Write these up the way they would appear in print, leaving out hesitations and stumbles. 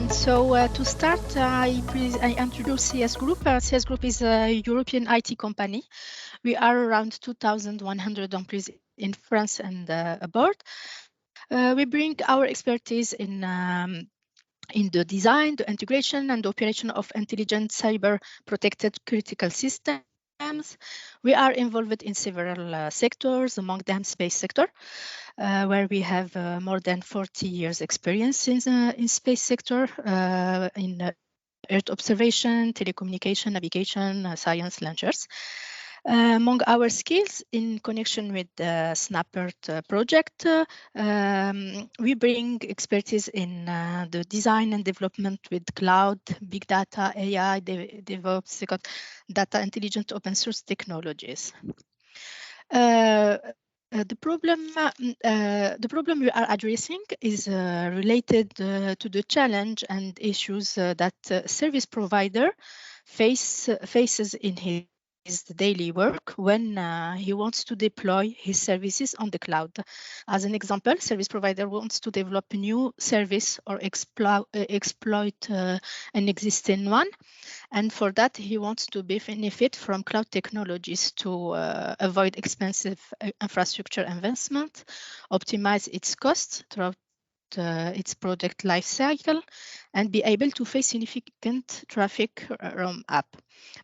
To start, I introduce CS Group. CS Group is a European IT company. We are around 2,100 employees in France and abroad. We bring our expertise in the design, the integration, and the operation of intelligent cyber-protected critical systems. We are involved in several sectors, among them space sector, where we have more than 40 years experience in space sector, in Earth observation, telecommunication, navigation, science, launchers. Among our skills in connection with the SnapEarth project, we bring expertise in the design and development with cloud, big data, AI, DevOps, data intelligent open source technologies. The problem we are addressing is related to the challenge and issues that service provider faces in his daily work when he wants to deploy his services on the cloud. As an example, service provider wants to develop a new service or exploit an existing one. And for that, he wants to benefit from cloud technologies to avoid expensive infrastructure investment, optimize its costs throughout its product life cycle, and be able to face significant traffic from app.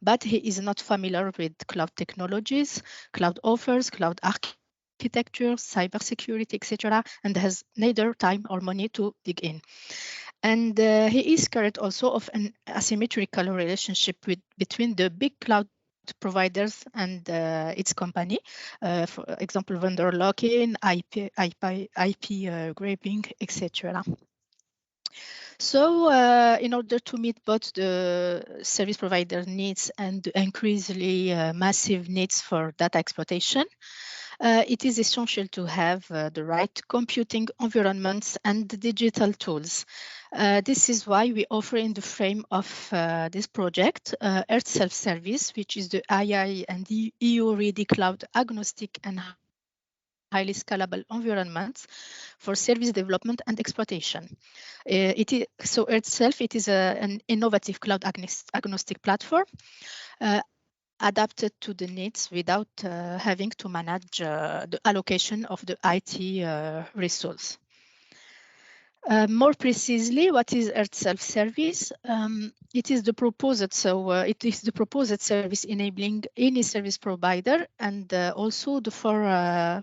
But he is not familiar with cloud technologies, cloud offers, cloud architecture, cybersecurity, etc., and has neither time or money to dig in. And he is scared also of an asymmetrical relationship between the big cloud providers and its company, for example, vendor lock-in, IP grabbing, etc. So in order to meet both the service provider needs and the increasingly massive needs for data exploitation, it is essential to have the right computing environments and digital tools. This is why we offer in the frame of this project EarthSelf service, which is the AI and EU-ready cloud agnostic and highly scalable environments for service development and exploitation. So EarthSelf, it is an innovative cloud agnostic platform adapted to the needs without having to manage the allocation of the IT resource. More precisely, what is EarthSelf service? It is the proposed service enabling any service provider and also for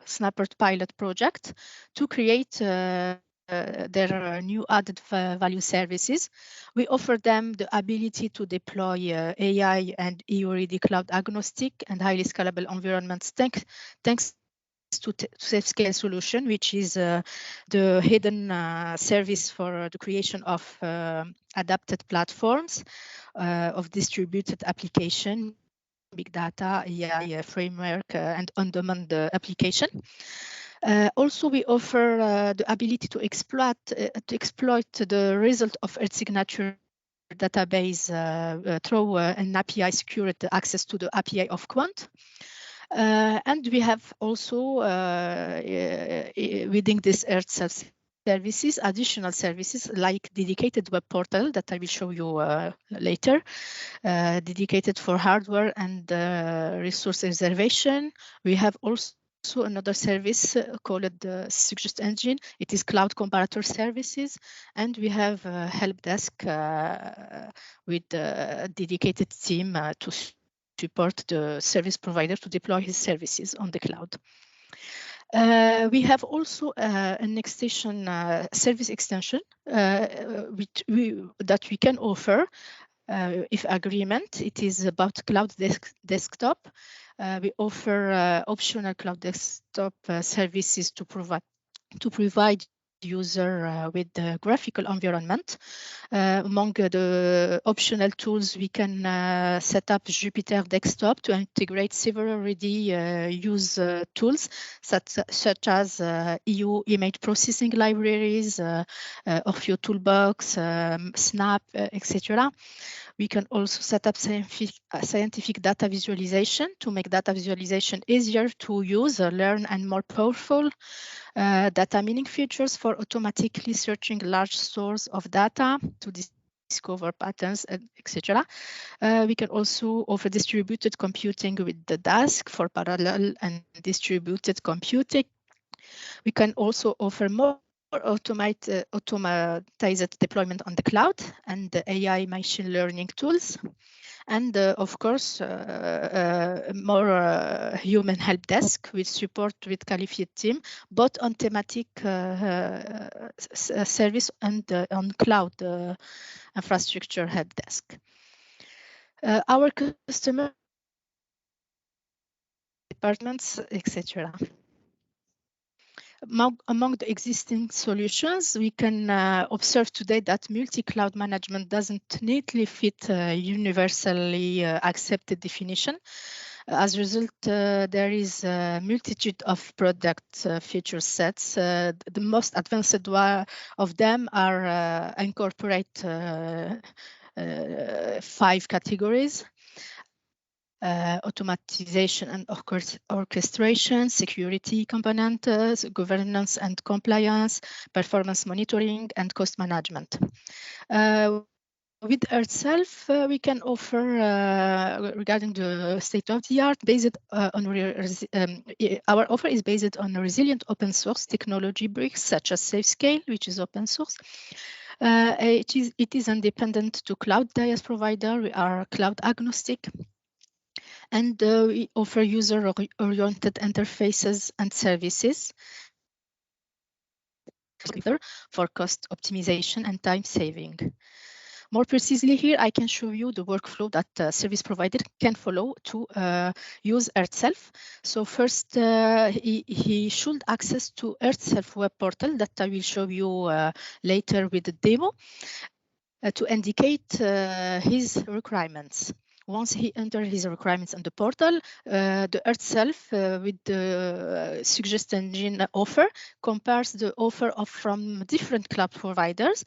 SnapEarth pilot project to create their new added value services. We offer them the ability to deploy AI and EU-ready cloud agnostic and highly scalable environments thanks to SafeScale solution, which is the hidden service for the creation of adapted platforms of distributed application, big data, AI framework, and on-demand application. Also, we offer the ability to exploit the result of Earth signature database through an API secured access to the API of Quant. And we have also, within this EarthSelf services, additional services like dedicated web portal that I will show you later, dedicated for hardware and resource reservation. We have also another service called the Suggest Engine. It is cloud comparator services, and we have a help desk with a dedicated team to support the service provider to deploy his services on the cloud. We have also an extension, service extension, that we can offer if agreement. It is about cloud desktop. We offer optional cloud desktop services to provide user with the graphical environment. Among the optional tools, we can set up Jupyter Desktop to integrate several already used tools such as EU image processing libraries, Orfeo Toolbox, Snap, etc. We can also set up scientific data visualization to make data visualization easier to use, learn, and more powerful. Data meaning features for automatically searching large stores of data to discover patterns, etc. We can also offer distributed computing with the Dask for parallel and distributed computing. We can also offer more automated deployment on the cloud and the AI machine learning tools. And of course, more human help desk with support with qualified team, both on thematic service and on cloud infrastructure help desk. Our customer departments, etc. Among the existing solutions, we can observe today that multi-cloud management doesn't neatly fit a universally accepted definition. As a result, there is a multitude of product feature sets. The most advanced of them are incorporate 5 categories. Automatization and orchestration, security components, governance and compliance, performance monitoring, and cost management. With EarthSelf, we can offer, regarding the state-of-the-art, based on our offer is based on resilient open source technology bricks such as SafeScale, which is open source. It is independent to cloud DIaaS provider. We are cloud agnostic. And we offer user-oriented interfaces and services for cost optimization and time saving. More precisely here, I can show you the workflow that service provider can follow to use EarthSelf. So first, he should access to EarthSelf web portal that I will show you later with the demo to indicate his requirements. Once he enters his requirements on the portal, the EarthSelf with the suggest engine offer compares the offer from different cloud providers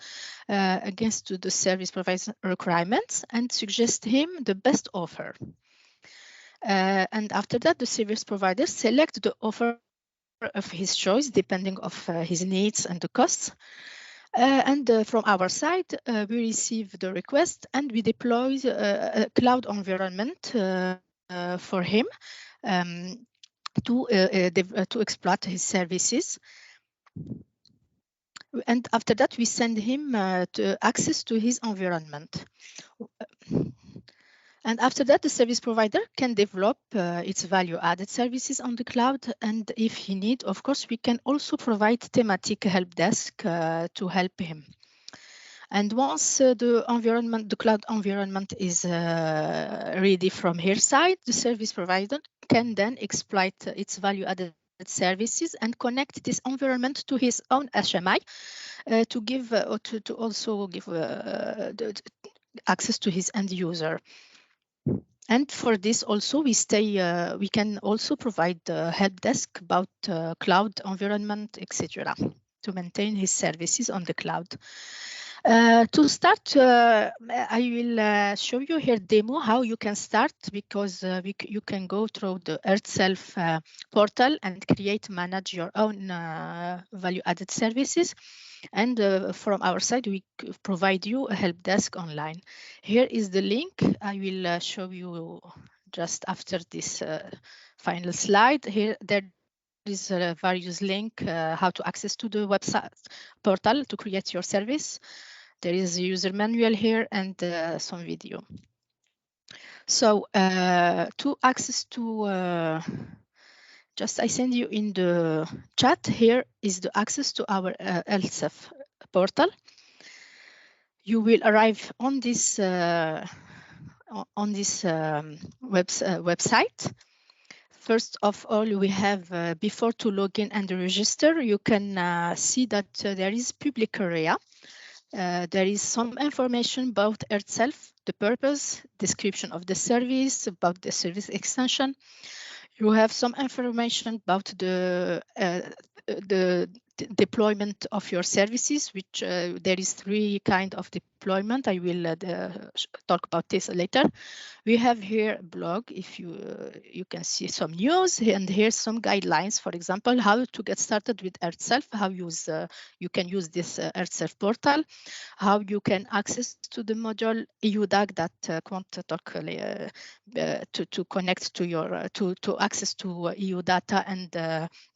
against the service provider's requirements and suggests him the best offer. And after that, the service provider selects the offer of his choice depending on his needs and the costs. And from our side, we receive the request and we deploy a cloud environment for him to exploit his services. And after that, we send him access to his environment. And after that, the service provider can develop its value-added services on the cloud. And if he needs, of course, we can also provide thematic help desk to help him. And once the cloud environment is ready from her side, the service provider can then exploit its value-added services and connect this environment to his own HMI to give to also give the access to his end user. And for this also we can also provide the help desk about cloud environment, etc., to maintain his services on the cloud. To start, I will show you here demo how you can start, because you can go through the EarthSelf portal and manage your own value-added services. And from our side, we provide you a help desk online. Here is the link. I will show you just after this final slide. Here, there is various link how to access to the website portal to create your service. There is a user manual here and some video. So to access to just I send you in the chat. Here is the access to our EarthSelf portal. You will arrive on this website. First of all, we have before to log in and register, you can see that there is public area. There is some information about EarthSelf, the purpose, description of the service, about the service extension. You have some information about the deployment of your services, which there is 3 kind of deployment. I will talk about this later. We have here a blog. If you can see some news, and here's some guidelines. For example, how to get started with EarthSelf, how you can use this EarthSelf portal, how you can access to the module EUDAG that Quant talk to connect to your to access to EU data and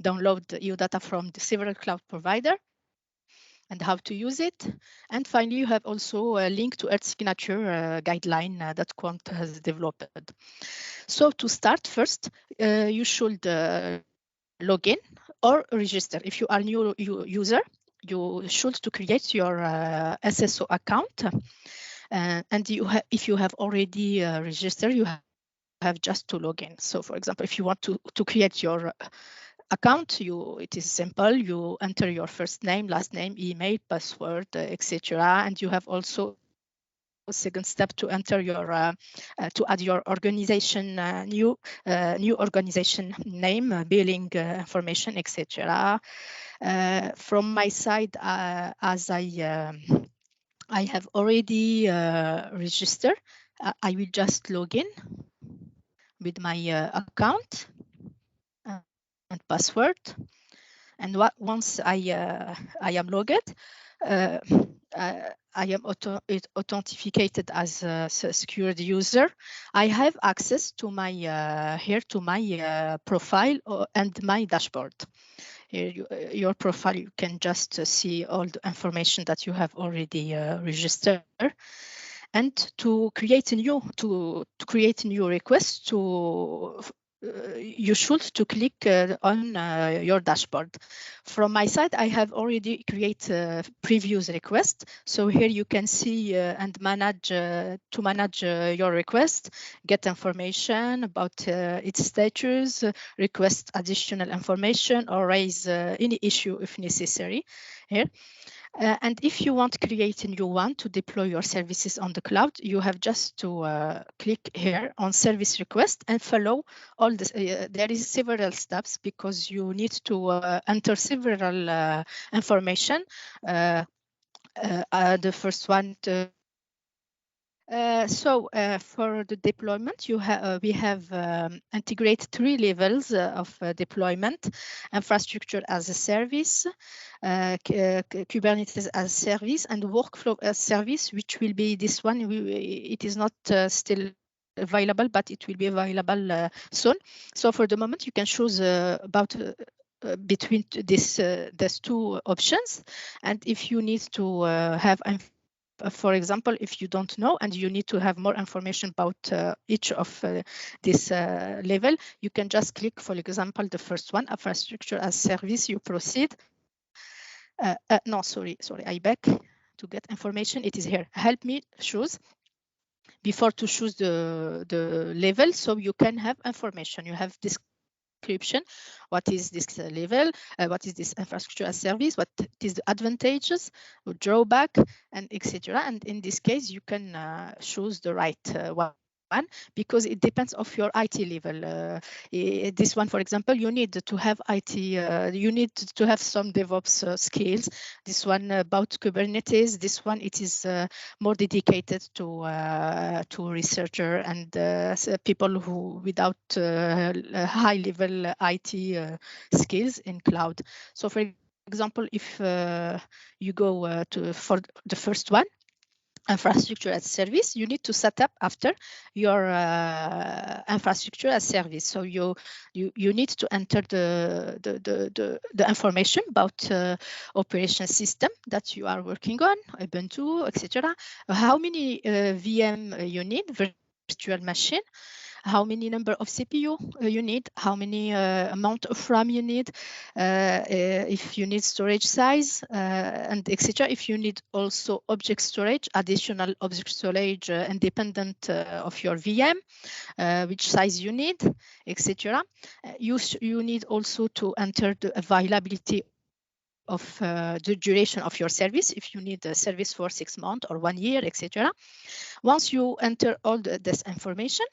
download the EU data from the several cloud provider, and how to use it. And finally, you have also a link to Earth Signature guideline that Quant has developed. So to start first, you should log in or register. If you are new user, you should to create your SSO account. And if you have already registered, you have just to log in. So for example, if you want to create your account, it is simple. You enter your first name, last name, email, password, etc. And you have also a second step to enter your to add your organization new organization name, billing information, etc. From my side, as I have already registered, I will just log in with my account and password. And once I am logged, I am authenticated as a secured user. I have access to my here to my profile and my dashboard. Here, your profile, you can just see all the information that you have already registered. And to create a new request, you should to click on your dashboard. From my side, I have already created a previous request. So here you can see and manage to manage your request, get information about its status, request additional information, or raise any issue if necessary here. And if you want to create a new one to deploy your services on the cloud, you have just to click here on service request and follow all this. There is several steps because you need to enter several information. The first one for the deployment, we have integrated 3 levels of deployment: infrastructure as a service, Kubernetes as a service, and workflow as a service, which will be this one. It is not still available, but it will be available soon. So for the moment, you can choose between these 2 options. And if you need to have for example, if you don't know and you need to have more information about each of this level, you can just click, for example, the first one, infrastructure as service. You proceed. No, sorry, I back to get information. It is here. Help me choose before to choose the level, so you can have information. You have this description, what is this level, what is this infrastructure as service, what is the advantages, drawback, and etc. And in this case, you can choose the right one, because it depends of your IT level. This one, for example, you need to have IT, you need to have some DevOps skills. This one about Kubernetes, this one, it is more dedicated to researcher and people who without high level IT skills in cloud. So for example, if you go for the first one, infrastructure as service, you need to set up after your infrastructure as service. So you need to enter the information about operation system that you are working on, Ubuntu, etc. How many VM you need, virtual machine, how many number of CPU you need, how many amount of RAM you need, if you need storage size, and etc. If you need also object storage, additional object storage independent of your VM, which size you need, etc. You need also to enter the availability of the duration of your service, if you need a service for 6 months or 1 year, etc. Once you enter all this information,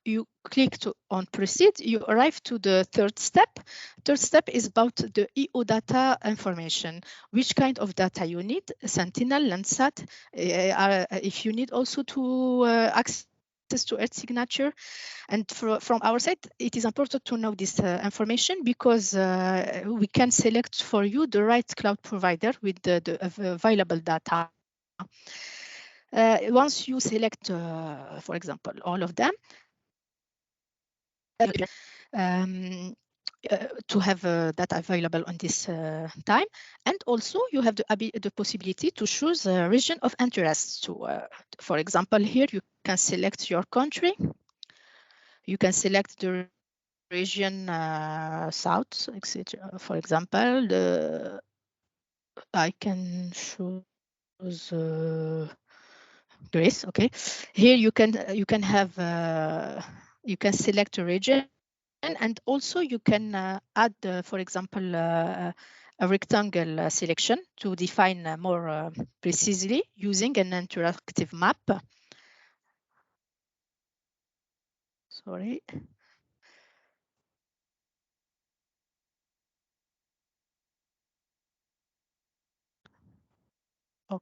you click on proceed, you arrive to the third step. Third step is about the EO data information. Which kind of data you need? Sentinel, Landsat. If you need also to access to Earth signature. And from our side, it is important to know this information because we can select for you the right cloud provider with the available data. Once you select, for example, all of them, to have data available on this time. And also you have the possibility to choose a region of interest. So, for example, here you can select your country. You can select the region south, etc. For example, I can choose Greece. Okay, here you can have you can select a region, and also you can add, for example, a rectangle selection to define more precisely using an interactive map. Sorry. Oh,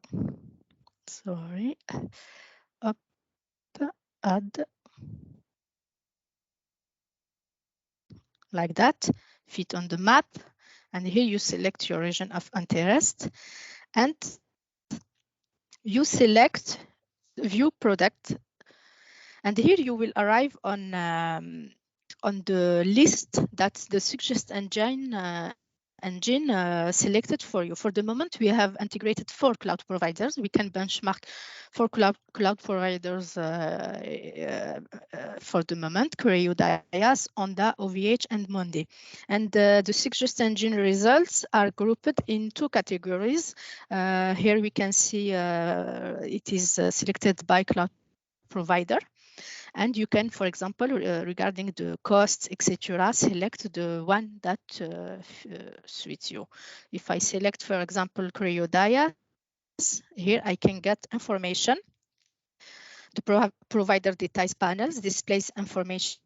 sorry. Up, add. Like that, fit on the map. And here you select your region of interest and you select view product. And here you will arrive on the list that the suggest engine selected for you. For the moment, we have integrated 4 cloud providers. We can benchmark 4 cloud providers for the moment: Creo, Dias, Onda, OVH, and Monday. And the suggest engine results are grouped in 2 categories. Here we can see it is selected by cloud provider. And you can, for example, regarding the costs, etc., select the one that suits you. If I select, for example, Creo Dias, here I can get information. The provider details panels displays information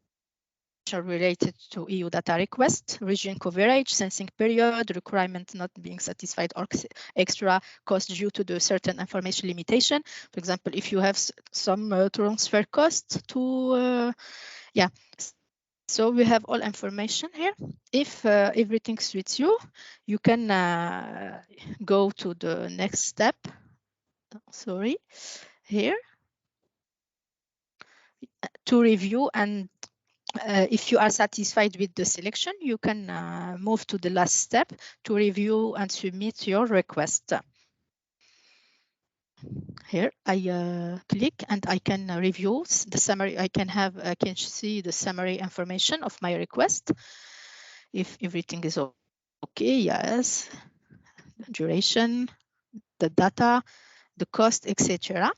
related to EU data request, region coverage, sensing period, requirement not being satisfied, or extra cost due to the certain information limitation. For example, if you have some transfer cost to, yeah. So we have all information here. If everything suits you, you can go to the next step. Sorry, here to review, and if you are satisfied with the selection, you can move to the last step to review and submit your request. Here I click and I can review the summary. I can see the summary information of my request. If everything is okay, yes, duration, the data, the cost, etc.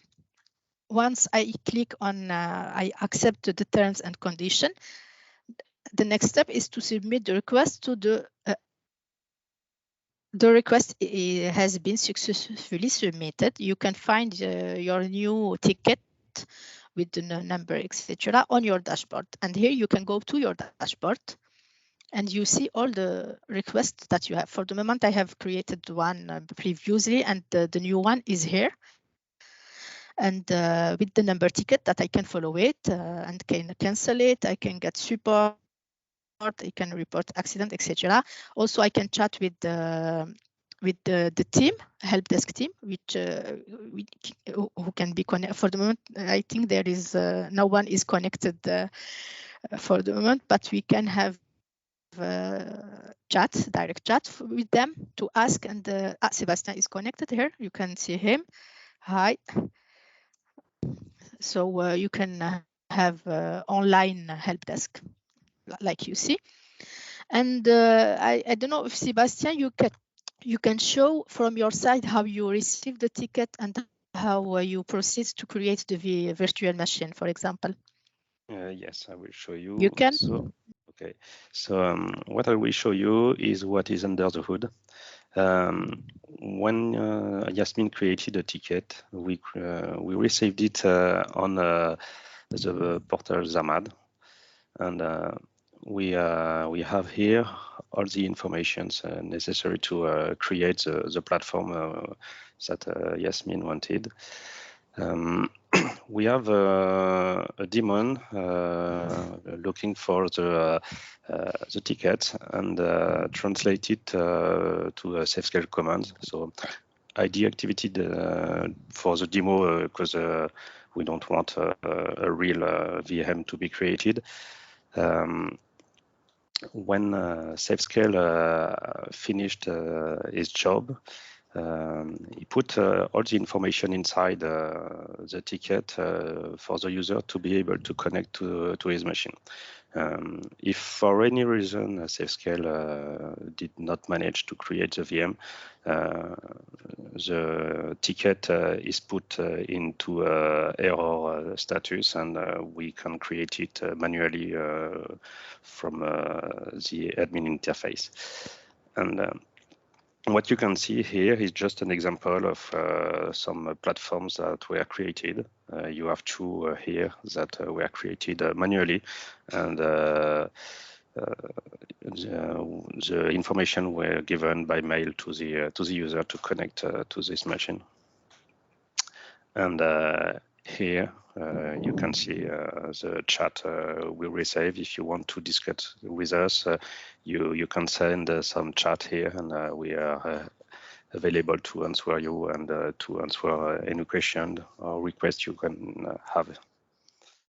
Once I click on I accept the terms and condition, the next step is to submit the request to the request has been successfully submitted. You can find your new ticket with the number, etc., on your dashboard. And here you can go to your dashboard and you see all the requests that you have. For the moment, I have created one previously, and the new one is here. And with the number ticket that I can follow it and can cancel it, I can get support, I can report accident, etc. Also, I can chat with the team, help desk team, which who can be connected. For the moment, I think there is no one is connected for the moment, but we can have direct chat with them to ask. And Sebastian is connected here. You can see him. Hi. So you can have online help desk, like you see. And I don't know if Sebastian, you can show from your side how you receive the ticket and how you proceed to create the virtual machine, for example. Yes, I will show you. You can. Okay, so what I will show you is what is under the hood. When Yasmin created a ticket, we received it on the portal Zamad. And we have here all the informations necessary to create the platform that Yasmin wanted. We have a daemon looking for the ticket and translate it to a safe scale command. So I deactivated for the demo because we don't want a real VM to be created. When SafeScale finished his job, he put all the information inside the ticket for the user to be able to connect to his machine. If for any reason SafeScale did not manage to create the VM, the ticket is put into error status, and we can create it manually from the admin interface. And what you can see here is just an example of some platforms that were created. You have two here that were created manually, and the information were given by mail to the user to connect to this machine. And here you can see the chat we receive. If you want to discuss with us, you can send some chat here, and we are available to answer you and to answer any question or request you can have.